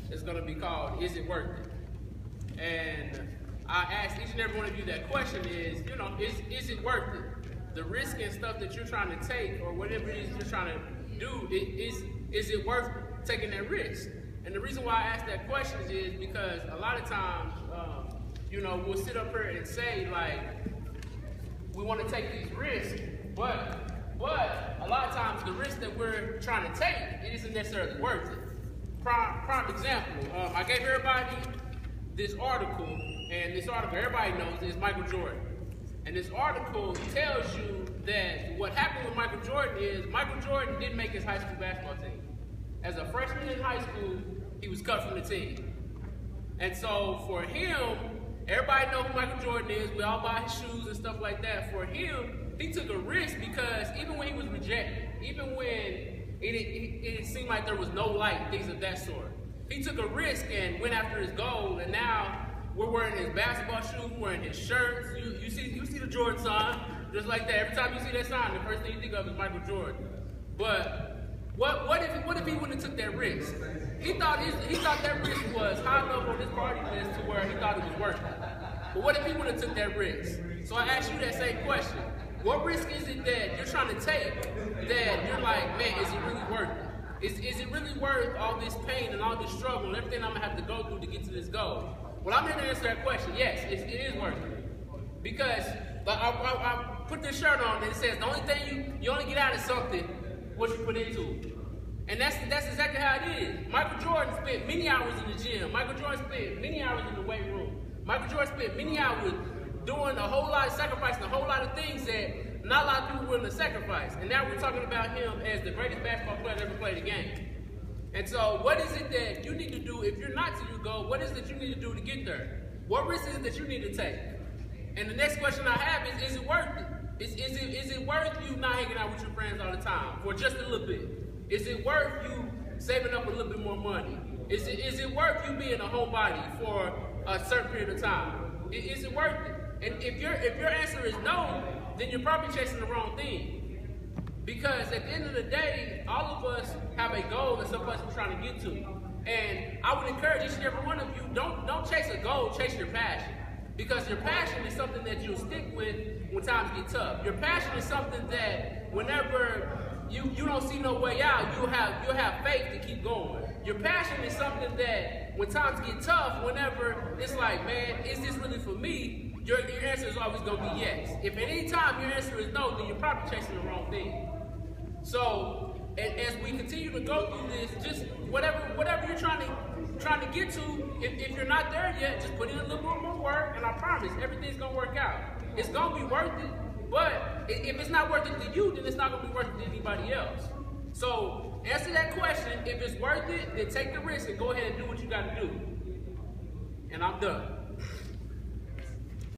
It's going to be called, Is It Worth It? And I ask each and every one of you that question is, is it worth it? The risk and stuff that you're trying to take or whatever it is you're trying to do, is it worth taking that risk? And the reason why I ask that question is because a lot of times, we'll sit up here and say, like, we want to take these risks, but a lot of times the risk that we're trying to take, it isn't necessarily worth it. Prime example, I gave everybody this article, and this article everybody knows is Michael Jordan. And this article tells you that what happened with Michael Jordan is Michael Jordan didn't make his high school basketball team. As a freshman in high school, he was cut from the team. And so for him, everybody knows who Michael Jordan is. We all buy his shoes and stuff like that. For him, he took a risk because even when he was rejected, even when it seemed like there was no light, things of that sort, he took a risk and went after his goal. And now we're wearing his basketball shoes, we're wearing his shirts. You see the Jordan sign, just like that. Every time you see that sign, the first thing you think of is Michael Jordan. But what if he wouldn't have took that risk? He thought that risk was high enough on his party list to where he thought it was worth it. But what if he wouldn't have took that risk? So I ask you that same question. What risk is it that you're trying to take that you're like, man, is it really worth it? Is it really worth all this pain and all this struggle and everything I'm going to have to go through to get to this goal? Well, I'm here to answer that question. Yes, it is worth it. Because I put this shirt on and it says the only thing you only get out of something what you put into it. And that's exactly how it is. Michael Jordan spent many hours in the gym. Michael Jordan spent many hours in the weight room. Michael Jordan spent many hours doing a whole lot of sacrificing, a whole lot of things that not a lot of people are willing to sacrifice. And now we're talking about him as the greatest basketball player that ever played the game. And so what is it that you need to do if you're not to your goal? What is it that you need to do to get there? What risk is it that you need to take? And the next question I have is it worth it? Is it worth you not hanging out with your friends all the time for just a little bit? Is it worth you saving up a little bit more money? Is it worth you being a homebody for a certain period of time? Is it worth it? And if your answer is no, then you're probably chasing the wrong thing. Because at the end of the day, all of us have a goal that some of us are trying to get to. And I would encourage each and every one of you, don't chase a goal, chase your passion. Because your passion is something that you'll stick with when times get tough. Your passion is something that whenever you don't see no way out, you'll have faith to keep going. Your passion is something that when times get tough, whenever it's like, man, is this really for me? Your answer is always going to be yes. If at any time your answer is no, then you're probably chasing the wrong thing. So as we continue to go through this, just whatever you're trying to get to, if you're not there yet, just put in a little bit more work, and I promise everything's going to work out. It's going to be worth it. But if it's not worth it to you, then it's not going to be worth it to anybody else. So answer that question. If it's worth it, then take the risk and go ahead and do what you got to do. And I'm done.